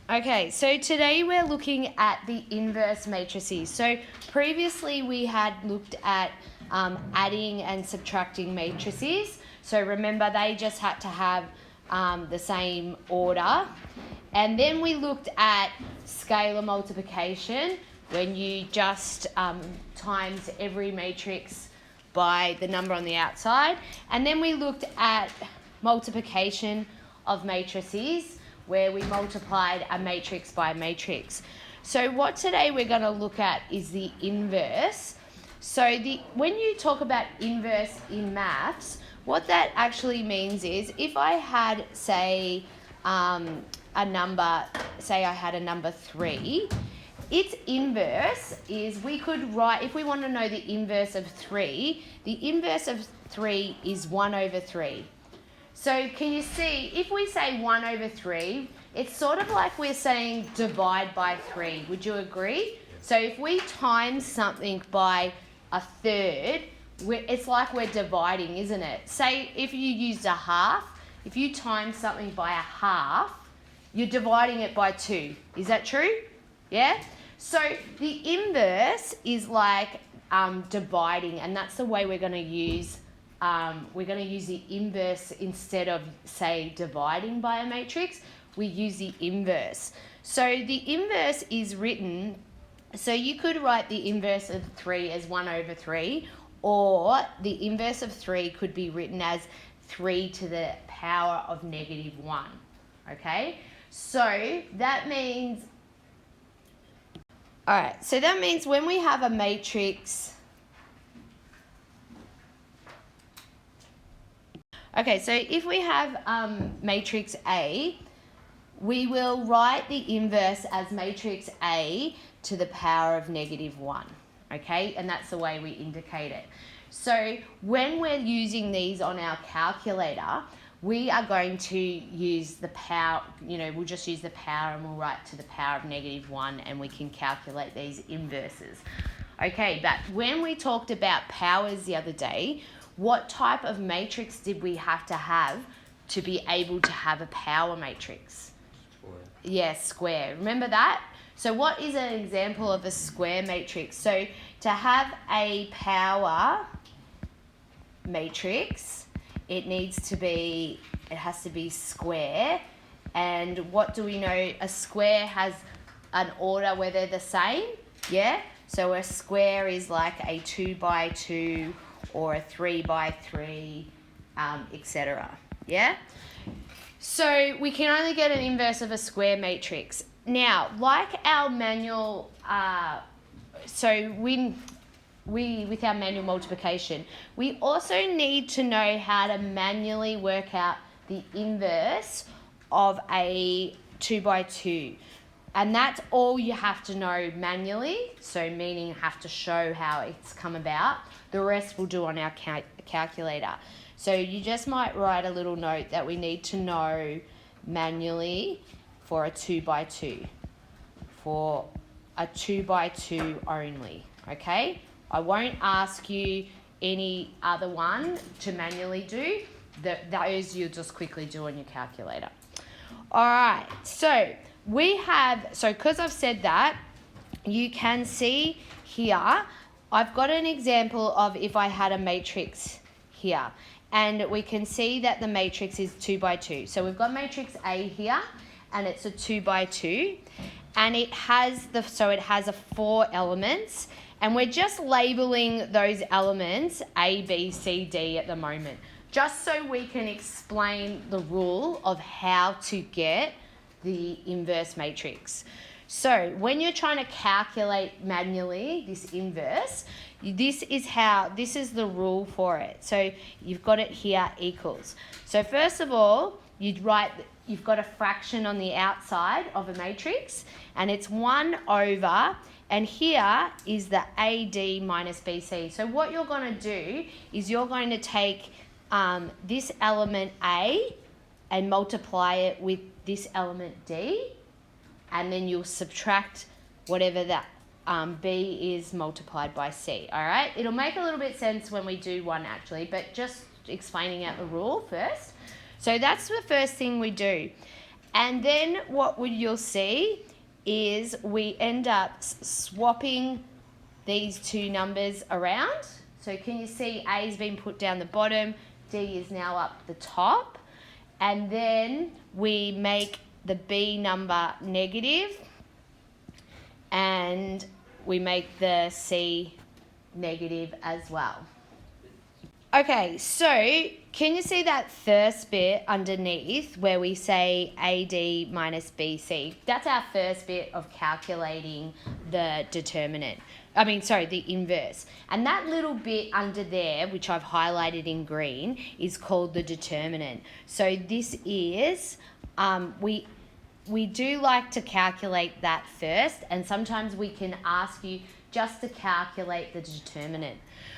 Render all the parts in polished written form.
Okay, so today we're looking at the inverse matrices. So previously we had looked at adding and subtracting matrices. So remember they just had to have the same order. And then we looked at scalar multiplication when you just times every matrix by the number on the outside. And then we looked at multiplication of matrices, where we multiplied a matrix by a matrix. So what today we're going to look at is the inverse. So when you talk about inverse in maths, what that actually means is if I had, say, a number 3, its inverse is, we could write, if we want to know the inverse of 3, the inverse of 3 is 1 over 3. So can you see, if we say 1 over 3, it's sort of like we're saying divide by 3. Would you agree? So if we times something by a third, it's like we're dividing, isn't it? Say if you used a half, if you times something by a half, you're dividing it by 2. Is that true? Yeah? So the inverse is like dividing, and that's the way we're going to use the inverse instead of, say, dividing by a matrix. We use the inverse. So the inverse is written, so you could write the inverse of 3 as 1 over 3, or the inverse of 3 could be written as 3 to the power of negative 1. Okay? So that means, alright, so that means when we have a matrix, okay, so if we have matrix A, we will write the inverse as matrix A to the power of negative 1, okay? And that's the way we indicate it. So when we're using these on our calculator, we are going to use the power, we'll just use the power and we'll write to the power of negative 1 and we can calculate these inverses. Okay, but when we talked about powers the other day, what type of matrix did we have to be able to have a power matrix? Square. Yes, square. Remember that? So what is an example of a square matrix? So to have a power matrix, it has to be square. And what do we know? A square has an order where they're the same, yeah? So a square is like a 2 by 2 or a 3 by 3, etc. Yeah? So we can only get an inverse of a square matrix. Now, like our manual, with our manual multiplication, we also need to know how to manually work out the inverse of a 2 by 2. And that's all you have to know manually, so meaning you have to show how it's come about. The rest we'll do on our calculator. So you just might write a little note that we need to know manually for a 2 by 2. For a 2 by 2 only, okay? I won't ask you any other one to manually do. Those you'll just quickly do on your calculator. All right, so because I've said that, you can see here, I've got an example of if I had a matrix here. And we can see that the matrix is 2 by 2. So we've got matrix A here, and it's a 2 by 2. And it has 4 elements. And we're just labeling those elements A, B, C, D at the moment, just so we can explain the rule of how to get the inverse matrix. So when you're trying to calculate manually this inverse, this is the rule for it. So you've got it here, equals. So first of all, you've got a fraction on the outside of a matrix, and it's 1 over, and here is the AD minus BC. So what you're going to do is you're going to take this element A and multiply it with this element D, and then you'll subtract whatever that B is multiplied by C, all right? It'll make a little bit sense when we do one actually, but just explaining out the rule first. So that's the first thing we do. And then you'll see is we end up swapping these two numbers around. So can you see A has been put down the bottom, D is now up the top, and then we make the B number negative and we make the C negative as well. Okay, so can you see that first bit underneath where we say AD minus BC? That's our first bit of calculating the determinant. The inverse. And that little bit under there, which I've highlighted in green, is called the determinant. So this is, we do like to calculate that first, and sometimes we can ask you just to calculate the determinant.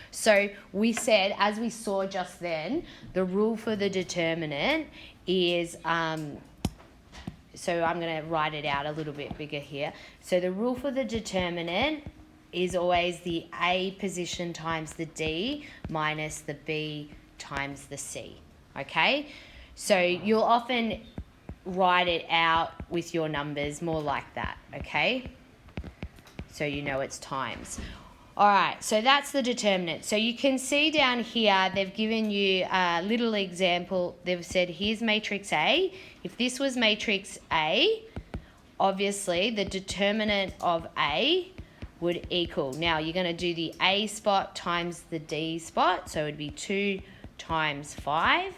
So we said, as we saw just then, the rule for the determinant is, so I'm going to write it out a little bit bigger here. So the rule for the determinant is always the A position times the D minus the B times the C, okay? So you'll often write it out with your numbers more like that, okay? So you know it's times. All right, so that's the determinant. So you can see down here, they've given you a little example. They've said, here's matrix A. If this was matrix A, obviously the determinant of A would equal. Now you're going to do the A spot times the D spot. So it would be 2 times 5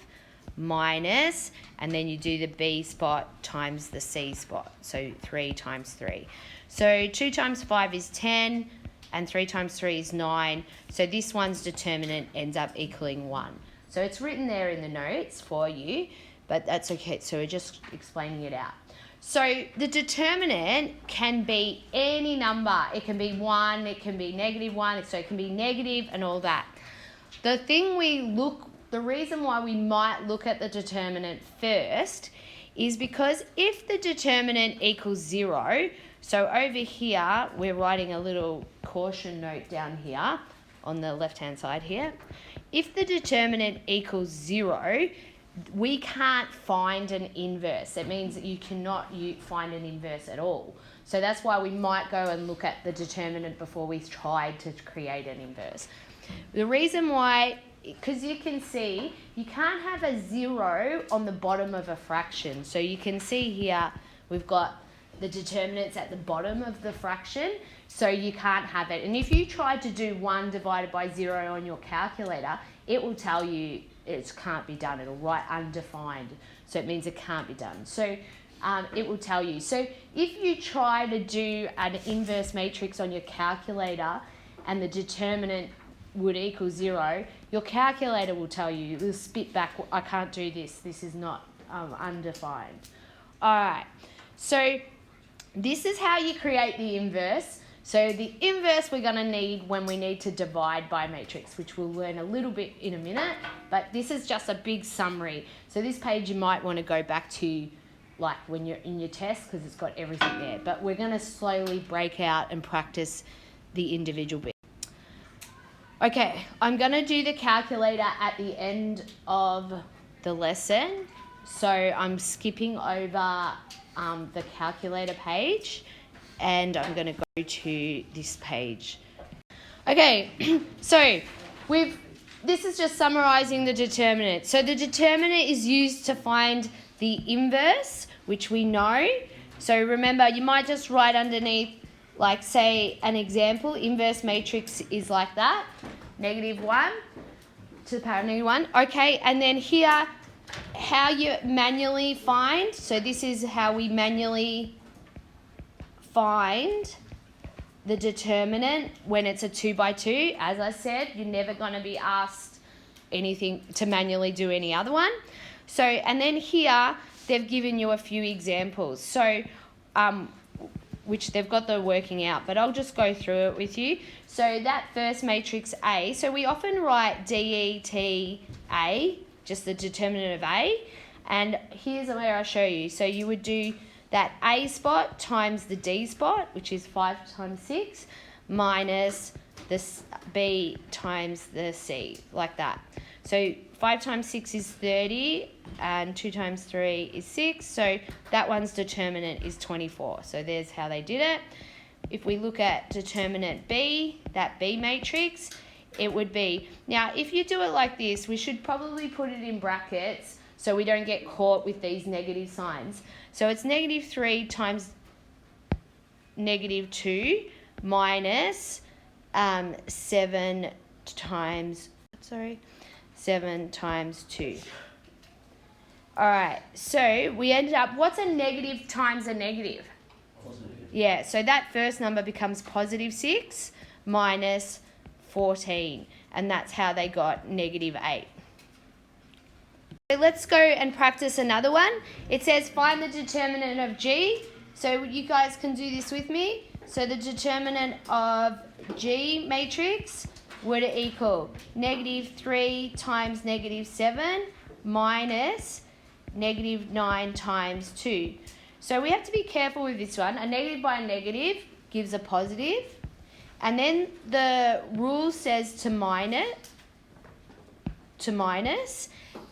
minus, and then you do the B spot times the C spot. So 3 times 3. So 2 times 5 is 10. And 3 times 3 is 9. So this one's determinant ends up equaling 1. So it's written there in the notes for you, but that's okay. So we're just explaining it out. So the determinant can be any number. It can be 1, it can be -1, so it can be negative and all that. The reason why we might look at the determinant first is because if the determinant equals 0, so over here, we're writing a little caution note down here on the left-hand side here. If the determinant equals 0, we can't find an inverse. It means that you cannot find an inverse at all. So that's why we might go and look at the determinant before we tried to create an inverse. The reason why, because you can see, you can't have a 0 on the bottom of a fraction. So you can see here, we've got the determinants at the bottom of the fraction, so you can't have it. And if you tried to do 1 divided by 0 on your calculator, it will tell you it can't be done. It'll write undefined, so it means it can't be done. So it will tell you. So if you try to do an inverse matrix on your calculator and the determinant would equal 0, your calculator will tell you, it will spit back, I can't do this. This is not undefined. All right, so this is how you create the inverse. So the inverse we're going to need when we need to divide by matrix, which we'll learn a little bit in a minute, but this is just a big summary. So this page you might want to go back to like when you're in your test because it's got everything there. But we're going to slowly break out and practice the individual bits. Okay, I'm going to do the calculator at the end of the lesson. So I'm skipping over the calculator page and I'm going to go to this page. Okay, so this is just summarising the determinant. So the determinant is used to find the inverse, which we know. So remember, you might just write underneath, like say an example, inverse matrix is like that, -1 to the power of -1. Okay, and then here, how you manually find, so this is how we manually find the determinant when it's a 2 by 2. As I said, you're never going to be asked anything to manually do any other one. So, and then here, they've given you a few examples. So, which they've got the working out, but I'll just go through it with you. So that first matrix A, so we often write DETA, just the determinant of A, and here's where I show you. So you would do that A spot times the D spot, which is 5 times 6, minus the B times the C, like that. So 5 times 6 is 30 and 2 times 3 is 6. So that one's determinant is 24. So there's how they did it. If we look at determinant B, that B matrix, it would be, now if you do it like this, we should probably put it in brackets so we don't get caught with these negative signs. So it's negative 3 times negative 2 minus 7 times 2. All right, so we ended up, what's a negative times a negative? Positive. Yeah, so that first number becomes positive 6 minus 14, and that's how they got negative 8. So let's go and practice another one. It says find the determinant of G. So you guys can do this with me. So the determinant of G matrix would equal negative 3 times negative 7 minus negative 9 times 2. So we have to be careful with this one. A negative by a negative gives a positive. And then the rule says to minus.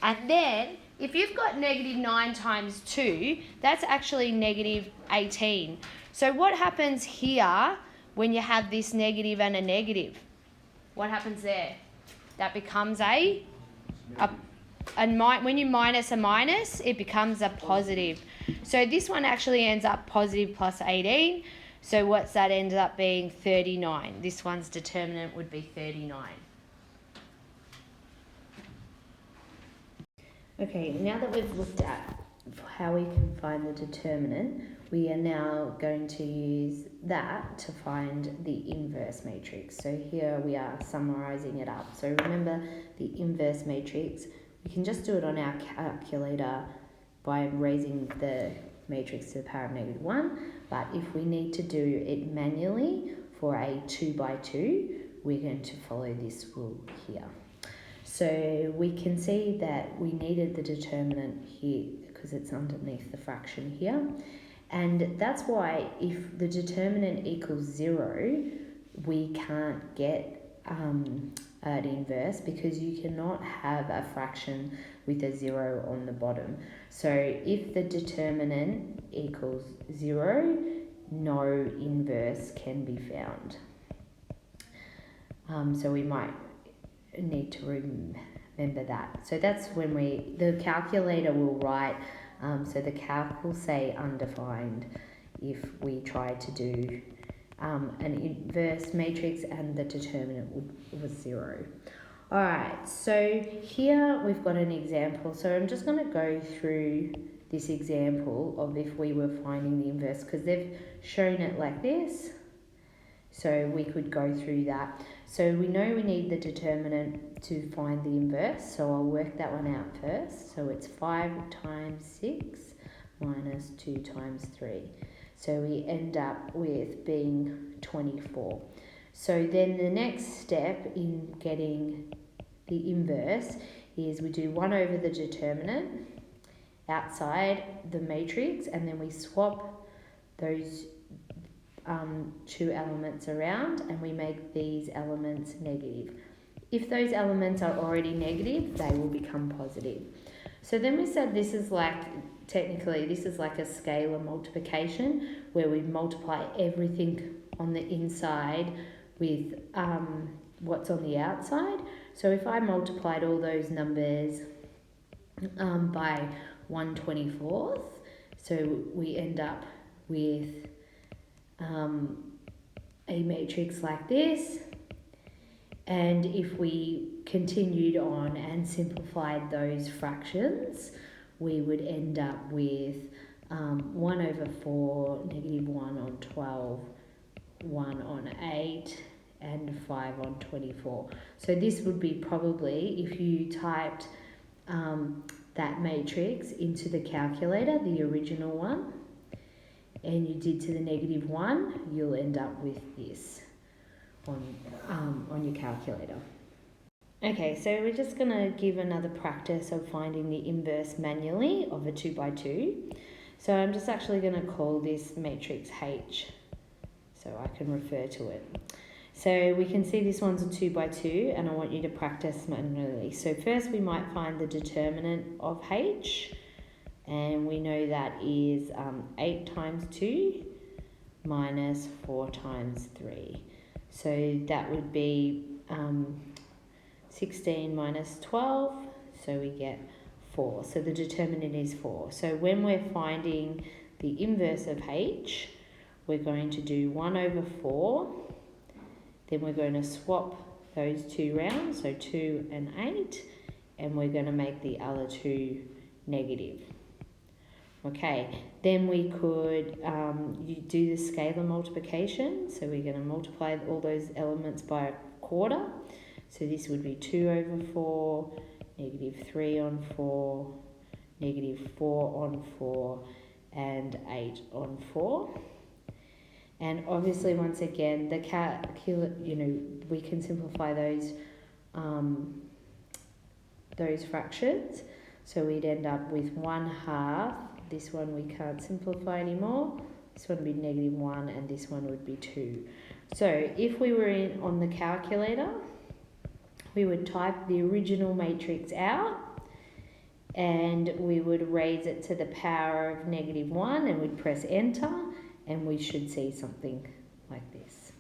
And then if you've got negative 9 times 2, that's actually negative 18. So what happens here when you have this negative and a negative? What happens there? That becomes when you minus a minus, it becomes a positive. So this one actually ends up positive plus 18. So what's that ended up being? 39. This one's determinant would be 39. Okay, now that we've looked at how we can find the determinant, we are now going to use that to find the inverse matrix. So here we are summarizing it up. So remember the inverse matrix, we can just do it on our calculator by raising the matrix to the power of negative 1, but if we need to do it manually for a 2 by 2, we're going to follow this rule here. So we can see that we needed the determinant here because it's underneath the fraction here. And that's why if the determinant equals 0, we can't get an inverse because you cannot have a fraction with a 0 on the bottom. So if the determinant equals 0, no inverse can be found. So we might need to remember that. So that's when the calculator will write, so the calc will say undefined if we try to do an inverse matrix and the determinant was 0. Alright, so here we've got an example. So I'm just going to go through this example of if we were finding the inverse because they've shown it like this. So we could go through that. So we know we need the determinant to find the inverse. So I'll work that one out first. So it's 5 times 6 minus 2 times 3. So we end up with being 24. So then the next step in getting the inverse is we do 1 over the determinant outside the matrix and then we swap those two elements around and we make these elements negative. If those elements are already negative, they will become positive. So then we said this is like, technically this is like a scalar multiplication where we multiply everything on the inside with what's on the outside. So if I multiplied all those numbers by 1/24, so we end up with a matrix like this, and if we continued on and simplified those fractions, we would end up with 1 over 4, negative 1 on 12, 1 on 8, and 5 on 24. So this would be probably, if you typed that matrix into the calculator, the original one, and you did to the negative 1, you'll end up with this on your calculator. Okay, so we're just going to give another practice of finding the inverse manually of a 2 by 2. So I'm just actually going to call this matrix H so I can refer to it. So we can see this one's a 2 by 2, and I want you to practice manually. So first we might find the determinant of h, and we know that is 8 times 2 minus 4 times 3. So that would be 16 minus 12, so we get 4. So the determinant is 4. So when we're finding the inverse of h, we're going to do 1 over 4. Then we're going to swap those two rounds, so 2 and 8, and we're going to make the other two negative. Okay, then we could you do the scalar multiplication. So we're going to multiply all those elements by a quarter. So this would be 2 over 4, negative 3 on 4, negative 4 on 4, and 8 on 4. And obviously, once again, the we can simplify those fractions. So we'd end up with 1/2. This one we can't simplify anymore. This one would be negative 1, and this one would be 2. So if we were on the calculator, we would type the original matrix out, and we would raise it to the power of negative 1, and we'd press enter, and we should see something like this.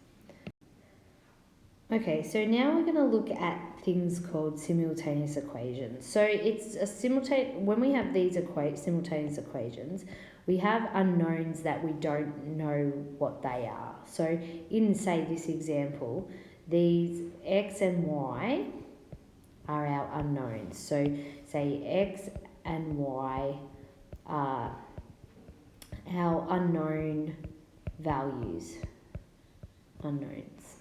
Okay, so now we're going to look at things called simultaneous equations. So it's when we have these simultaneous equations, we have unknowns that we don't know what they are. So in, say, this example, these x and y are our unknowns. So say x and y are our unknown values, unknowns.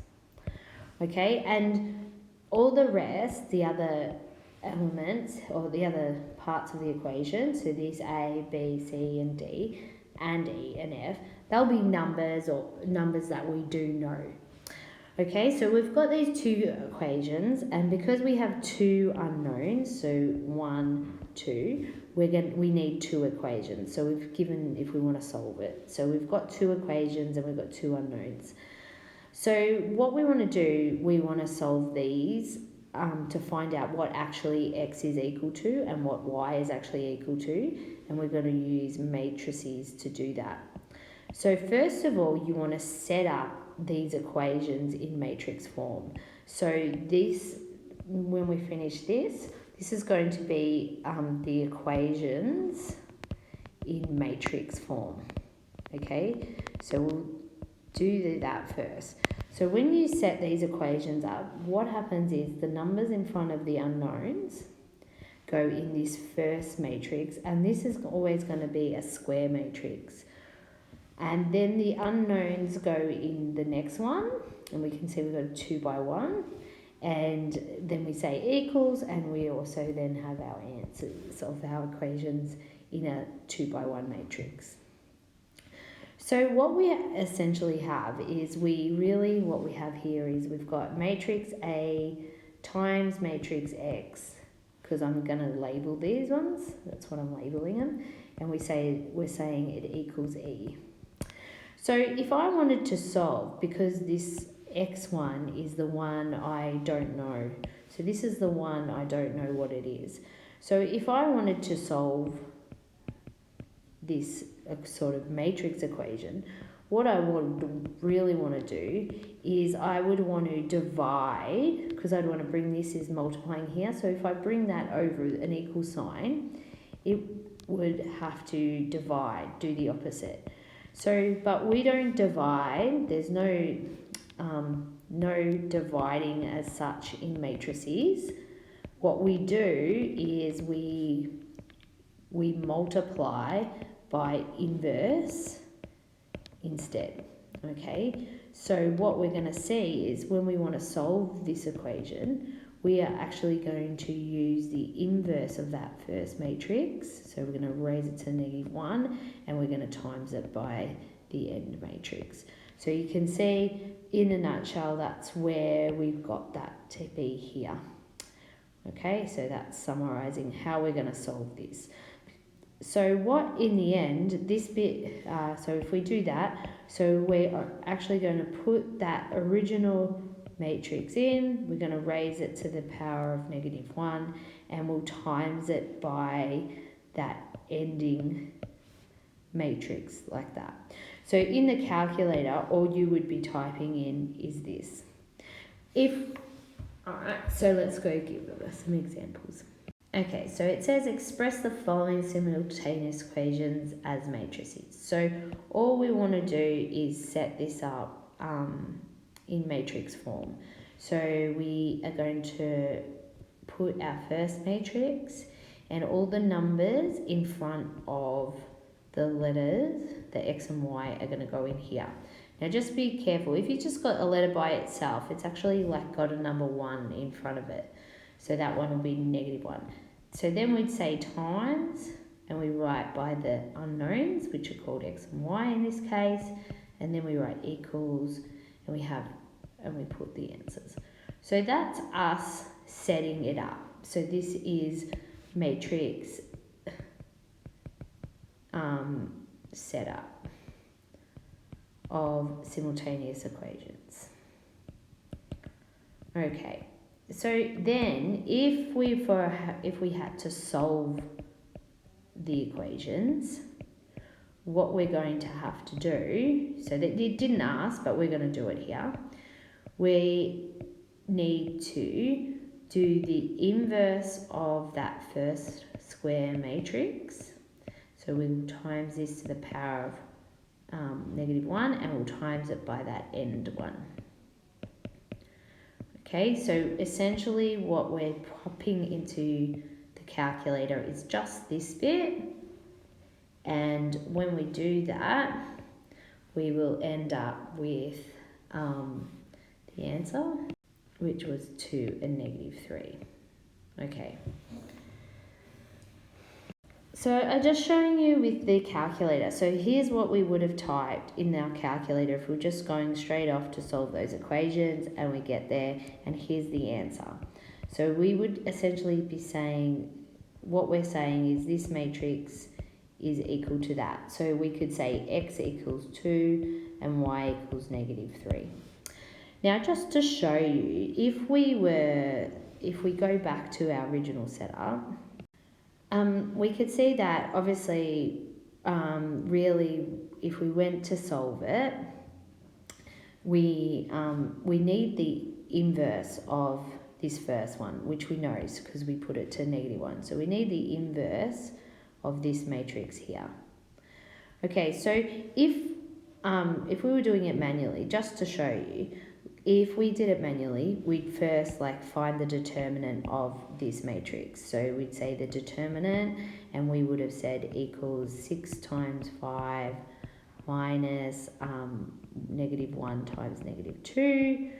Okay, and all the rest, the other elements or the other parts of the equation, so these A, B, C, and D, and E and F, they'll be numbers or numbers that we do know. Okay, so we've got these two equations, and because we have two unknowns, so 1, 2, we need two equations. So we've given if we want to solve it. So we've got two equations and we've got two unknowns. So what we want to do, we want to solve these to find out what actually x is equal to and what y is actually equal to, and we're going to use matrices to do that. So first of all, you want to set up these equations in matrix form. So this, when we finish this is going to be the equations in matrix form. Okay, so we'll do that first. So when you set these equations up, what happens is the numbers in front of the unknowns go in this first matrix, and this is always going to be a square matrix. And then the unknowns go in the next one, and we can see we've got a 2 by 1. And then we say equals, and we also then have our answers of our equations in a 2 by 1 matrix. So what we essentially have is what we have here is we've got matrix A times matrix X, because I'm going to label these ones, that's what I'm labeling them, and we're saying it equals E. So if I wanted to solve, because this x1 is the one I don't know, so this is the one I don't know what it is. So if I wanted to solve this sort of matrix equation, what I would really want to do is I would want to divide, because I'd want to bring this as multiplying here. So if I bring that over an equal sign, it would have to divide, do the opposite. So, but we don't divide, there's no dividing as such in matrices. What we do is we multiply by inverse instead. Okay, so what we're going to see is when we want to solve this equation, we are actually going to use the inverse of that first matrix. So we're going to raise it to -1, and we're going to times it by the end matrix. So you can see in a nutshell, that's where we've got that to be here. Okay, so that's summarizing how we're going to solve this. So what in the end, this bit, so if we do that, so we are actually going to put that original matrix in, we're going to raise it to the power of -1, and we'll times it by that ending matrix like that. So in the calculator, all you would be typing in is this. Alright, so let's go give them some examples. Okay, so it says express the following simultaneous equations as matrices. So all we want to do is set this up in matrix form. So we are going to put our first matrix and all the numbers in front of the letters, the X and Y, are going to go in here. Now just be careful, if you just got a letter by itself, it's actually like got a number 1 in front of it. So that one will be -1. So then we'd say times, and we write by the unknowns, which are called X and Y in this case, and then we write equals, and we put the answers. So that's us setting it up. So this is matrix setup of simultaneous equations. Okay, so then if we had to solve the equations, what we're going to have to do, so that it didn't ask, but we're going to do it here, we need to do the inverse of that first square matrix. So we'll times this to the power of -1, and we'll times it by that end one. Okay, so essentially what we're popping into the calculator is just this bit, and when we do that, we will end up with the answer, which was 2 and -3. Okay. So I'm just showing you with the calculator. So here's what we would have typed in our calculator if we're just going straight off to solve those equations, and we get there, and here's the answer. So we would essentially be saying, what we're saying is this matrix is equal to that. So we could say X equals 2 and Y equals -3. Now just to show you, if we go back to our original setup, we could see that obviously, really, if we went to solve it, we need the inverse of this first one, which we know because we put it to -1. So we need the inverse of this matrix here. Okay, so if we were doing it manually, just to show you, if we did it manually, we'd first find the determinant of this matrix. So we'd say the determinant, and we would have said equals 6 times 5 minus -1 times -2.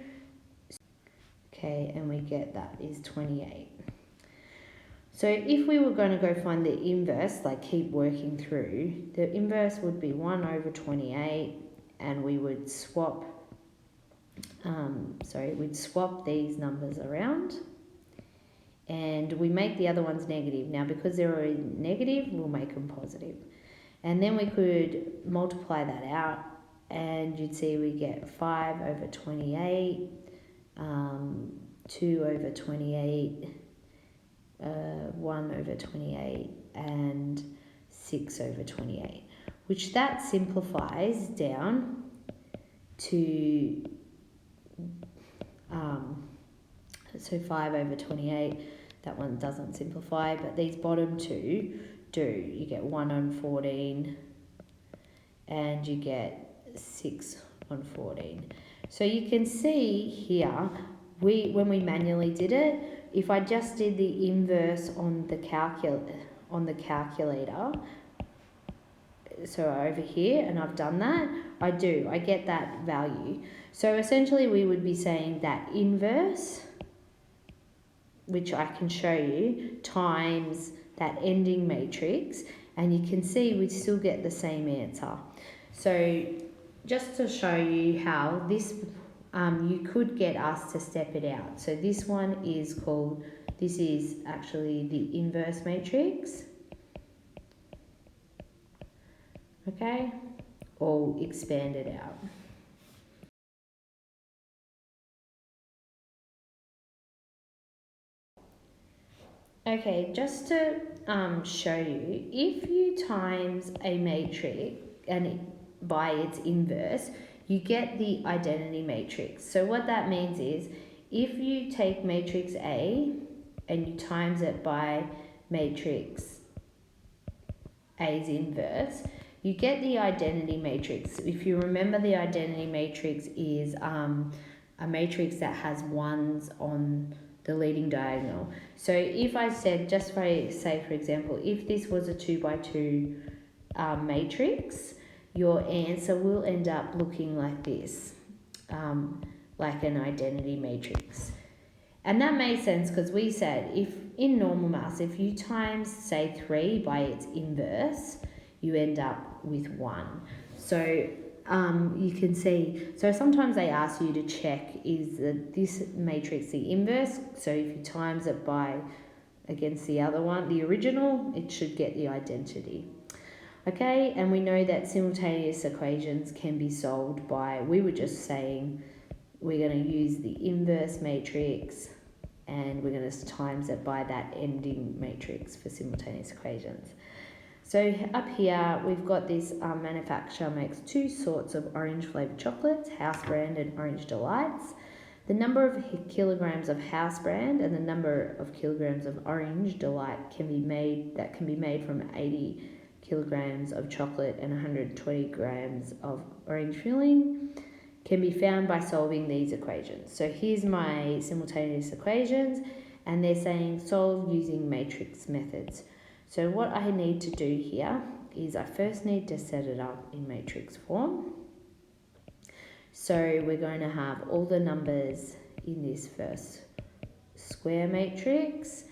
Okay, and we get that is 28. So if we were going to go find the inverse, keep working through, the inverse would be 1 over 28, and we would swap we'd swap these numbers around, and we make the other ones negative. Now because they're already negative, we'll make them positive, and then we could multiply that out, and you'd see we get 5 over 28, 2 over 28, 1 over 28, and 6 over 28, which that simplifies down to so 5 over 28, that one doesn't simplify, but these bottom two do. You get 1 on 14, and you get 6 on 14. So you can see here, when we manually did it, if I just did the inverse on the calculator, so over here, and I've done that, I get that value. So essentially we would be saying that inverse, which I can show you, times that ending matrix, and you can see we still get the same answer. So just to show you how this, you could get us to step it out. So this one is actually the inverse matrix. okay, all expanded out. Okay, just to show you, if you times a matrix by its inverse, you get the identity matrix. So what that means is, if you take matrix A and you times it by matrix A's inverse, you get the identity matrix. If you remember, the identity matrix is a matrix that has ones on the leading diagonal. So if I said, just say for example, if this was a 2 by 2 matrix, your answer will end up looking like this, like an identity matrix. And that makes sense because we said, if in normal maths, if you times, say, 3 by its inverse, you end up with 1. So you can see, so sometimes they ask you to check, is this matrix the inverse? So if you times it by against the other one, the original, it should get the identity. Okay, and we know that simultaneous equations can be solved by, we were just saying, we're going to use the inverse matrix and we're going to times it by that ending matrix for simultaneous equations. So up here, we've got this manufacturer makes 2 sorts of orange flavoured chocolates, House Brand and Orange Delights. The number of kilograms of House Brand and the number of kilograms of Orange Delight can be made from 80 kilograms of chocolate and 120 grams of orange filling can be found by solving these equations. So here's my simultaneous equations, and they're saying solve using matrix methods. So what I need to do here is I first need to set it up in matrix form. So we're going to have all the numbers in this first square matrix.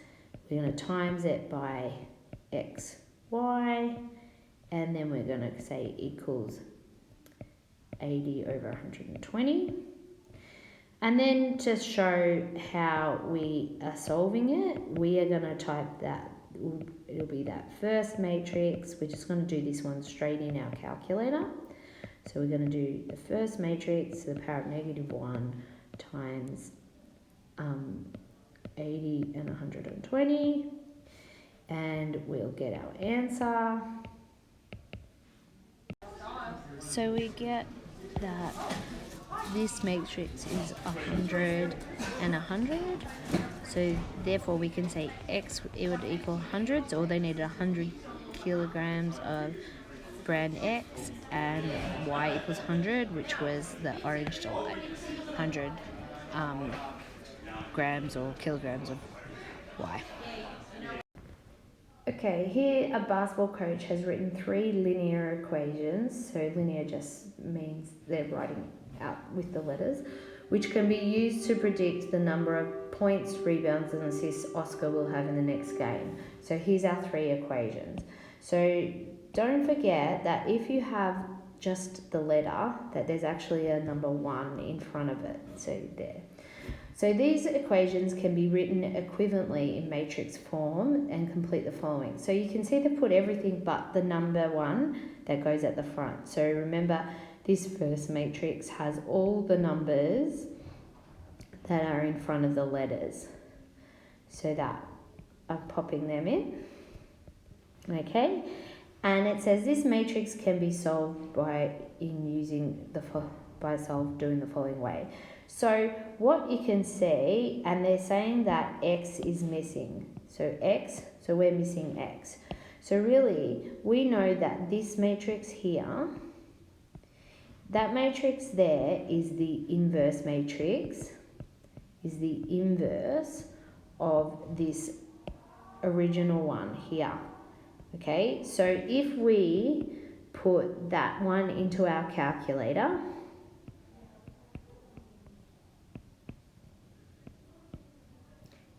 We're going to times it by x, y, and then we're going to say equals 80 over 120. And then to show how we are solving it, we are going to type that, it'll be that first matrix. We're just going to do this one straight in our calculator. So we're going to do the first matrix to the power of -1 times 80 and 120, and we'll get our answer. So we get that this matrix is 100 and 100. So therefore we can say x, it would equal 100. So they needed 100 kilograms of brand X, and y equals 100, which was the Orange Delight, 100 grams or kilograms of y. Okay, here a basketball coach has written 3 linear equations. So linear just means they're writing out with the letters, which can be used to predict the number of points, rebounds and assists Oscar will have in the next game. So here's our 3 equations. So don't forget that if you have just the letter, that there's actually a number 1 in front of it. So there. So these equations can be written equivalently in matrix form and complete the following. So you can see they put everything but the number 1 that goes at the front. So remember, this first matrix has all the numbers that are in front of the letters. So that I'm popping them in. Okay, and it says this matrix can be solved doing the following way. So what you can see, and they're saying that x is missing. So we're missing x. So really, we know that this matrix here, that matrix there is the inverse matrix, is the inverse of this original one here. Okay, so if we put that one into our calculator,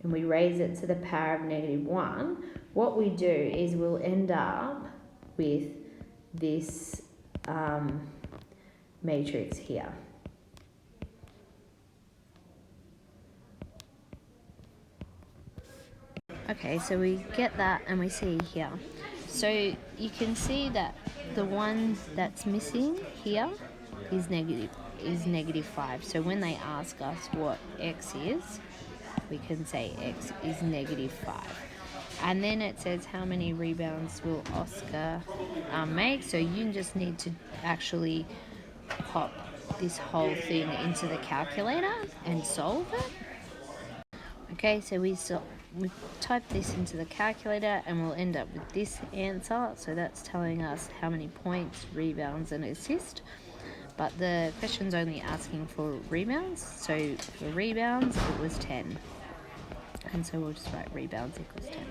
and we raise it to the power of -1, what we do is we'll end up with this matrix here. Okay, so we get that and we see here. So you can see that the one that's missing here is -5. So when they ask us what x is, we can say x is -5. And then it says how many rebounds will Oscar make. So you just need to actually pop this whole thing into the calculator and solve it. Okay, so we type this into the calculator and we'll end up with this answer. So that's telling us how many points, rebounds and assists. But the question's only asking for rebounds. So for rebounds, it was 10. And so we'll just write rebounds equals 10.